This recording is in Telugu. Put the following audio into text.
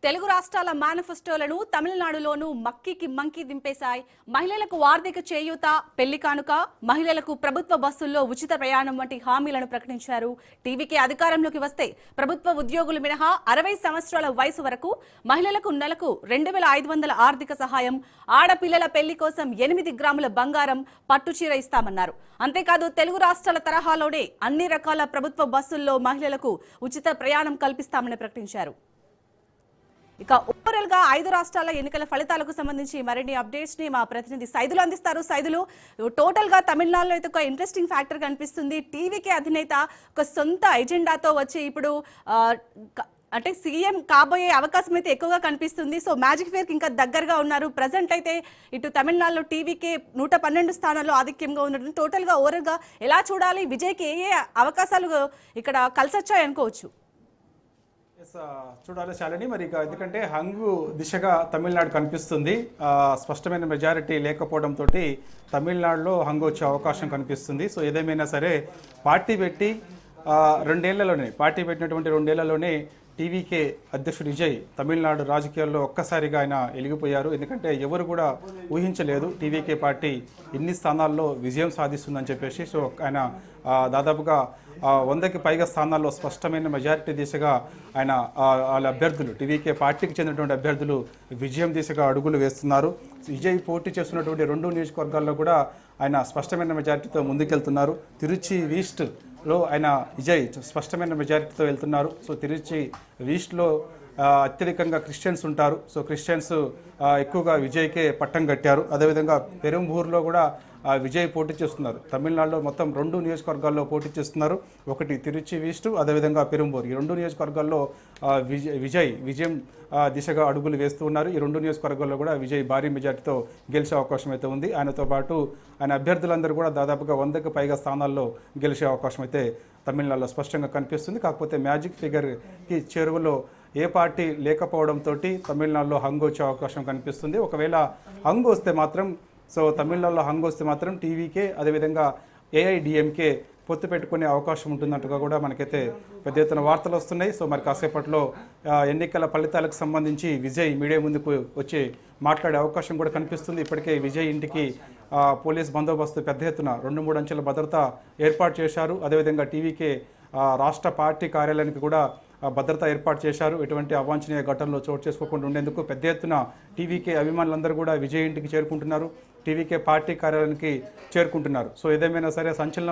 తెలుగు రాష్ట్రాల మేనిఫెస్టోలను తమిళనాడులోనూ మక్కికి మంకి దింపేశాయి. మహిళలకు ఆర్థిక చేయూత, పెళ్లి కానుక, మహిళలకు ప్రభుత్వ బస్సుల్లో ఉచిత ప్రయాణం వంటి హామీలను ప్రకటించారు. టీవీకి అధికారంలోకి వస్తే ప్రభుత్వ ఉద్యోగులు మినహా 60 సంవత్సరాల వయసు వరకు మహిళలకు నెలకు 2500 ఆర్థిక సహాయం, ఆడపిల్లల పెళ్లి కోసం 8 గ్రాముల బంగారం, పట్టుచీర ఇస్తామన్నారు. అంతేకాదు తెలుగు రాష్ట్రాల తరహాలోనే అన్ని రకాల ప్రభుత్వ బస్సుల్లో మహిళలకు ఉచిత ప్రయాణం కల్పిస్తామని ప్రకటించారు. ఇక ఓవరాల్ గా 5 రాష్ట్రాల ఎన్నికల ఫలితాలకు సంబంధించి మరిన్ని అప్డేట్స్ ని మా ప్రతినిధి సైదులు అందిస్తారు. సైదులు, టోటల్ గా తమిళనాడులో అయితే ఒక ఇంట్రెస్టింగ్ ఫ్యాక్టర్ కనిపిస్తుంది. టీవీకే అధినేత ఒక సొంత ఎజెండాతో వచ్చి ఇప్పుడు అంటే సీఎం కాబోయే అవకాశం అయితే ఎక్కువగా కనిపిస్తుంది. సో మ్యాజిక్ ఫేర్ కి ఇంకా దగ్గరగా ఉన్నారు. ప్రజెంట్ అయితే ఇటు తమిళనాడులో టీవీకే 112 స్థానాల్లో ఆధిక్యంగా ఉన్నట్టు టోటల్ గా ఓవరాల్ గా ఎలా చూడాలి? విజయ్కి ఏ అవకాశాలు ఇక్కడ కలిసొచ్చాయి అనుకోవచ్చు? చూడాలి శాలిని. మరి ఎందుకంటే హంగు దిశగా తమిళనాడు కనిపిస్తుంది. స్పష్టమైన మెజారిటీ లేకపోవడంతో తమిళనాడులో హంగు వచ్చే అవకాశం కనిపిస్తుంది. సో ఏదేమైనా సరే పార్టీ పెట్టినటువంటి రెండేళ్లలోనే టీవీకే అధ్యక్షుడు విజయ్ తమిళనాడు రాజకీయాల్లో ఒక్కసారిగా ఆయన వెలిగిపోయారు. ఎందుకంటే ఎవరు కూడా ఊహించలేదు టీవీకే పార్టీ ఇన్ని స్థానాల్లో విజయం సాధిస్తుందని చెప్పేసి. సో ఆయన దాదాపుగా 100కి పైగా స్థానాల్లో స్పష్టమైన మెజారిటీ దిశగా ఆయన వాళ్ళ అభ్యర్థులు టీవీకే పార్టీకి చెందినటువంటి అభ్యర్థులు విజయం దిశగా అడుగులు వేస్తున్నారు. విజయ్ పోటీ చేస్తున్నటువంటి 2 నియోజకవర్గాల్లో కూడా ఆయన స్పష్టమైన మెజారిటీతో ముందుకెళ్తున్నారు. తిరుచి ఈస్ట్లో ఆయన విజయ్ స్పష్టమైన మెజారిటీతో వెళ్తున్నారు. సో తిరుచి ఈస్ట్లో అత్యధికంగా క్రిస్టియన్స్ ఉంటారు. సో క్రిస్టియన్స్ ఎక్కువగా విజయ్కే పట్టం కట్టారు. అదేవిధంగా పెరంబూర్లో కూడా విజయ్ పోటీ చేస్తున్నారు. తమిళనాడులో మొత్తం 2 నియోజకవర్గాల్లో పోటీ చేస్తున్నారు. ఒకటి తిరుచి ఈస్ట్, అదేవిధంగా పెరంబూర్. ఈ 2 నియోజకవర్గాల్లో విజయం దిశగా అడుగులు వేస్తూ ఉన్నారు. ఈ 2 నియోజకవర్గాల్లో కూడా విజయ్ భారీ మెజార్టీతో గెలిచే అవకాశం అయితే ఉంది. ఆయనతో పాటు ఆయన అభ్యర్థులందరూ కూడా దాదాపుగా 100కి పైగా స్థానాల్లో గెలిచే అవకాశం అయితే తమిళనాడులో స్పష్టంగా కనిపిస్తుంది. కాకపోతే మ్యాజిక్ ఫిగర్కి చేరువలో ఏ పార్టీ లేకపోవడంతో తమిళనాడులో హంగు వచ్చే అవకాశం కనిపిస్తుంది. ఒకవేళ హంగు వస్తే మాత్రం తమిళనాడులో హంగు వస్తే మాత్రం టీవీకే అదేవిధంగా ఏఐడిఎంకే పొత్తు పెట్టుకునే అవకాశం ఉంటున్నట్టుగా కూడా మనకైతే పెద్ద ఎత్తున వార్తలు వస్తున్నాయి. సో మరి కాసేపట్లో ఎన్నికల ఫలితాలకు సంబంధించి విజయ్ మీడియా ముందుకు వచ్చి మాట్లాడే అవకాశం కూడా కనిపిస్తుంది. ఇప్పటికే విజయ్ ఇంటికి పోలీస్ బందోబస్తు పెద్ద ఎత్తున 2-3 అంచెల భద్రత ఏర్పాటు చేశారు. అదేవిధంగా టీవీకే రాష్ట్ర పార్టీ కార్యాలయానికి కూడా భద్రత ఏర్పాటు చేశారు. ఎటువంటి అవాంఛనీయ ఘటనలో చోటు చేసుకోకుండా ఉండేందుకు పెద్ద ఎత్తున టీవీకే అభిమానులందరూ కూడా విజయ్ ఇంటికి చేరుకుంటున్నారు. టీవీకే పార్టీ కార్యాలయానికి చేరుకుంటున్నారు. సో ఏదేమైనా సరే సంచలనం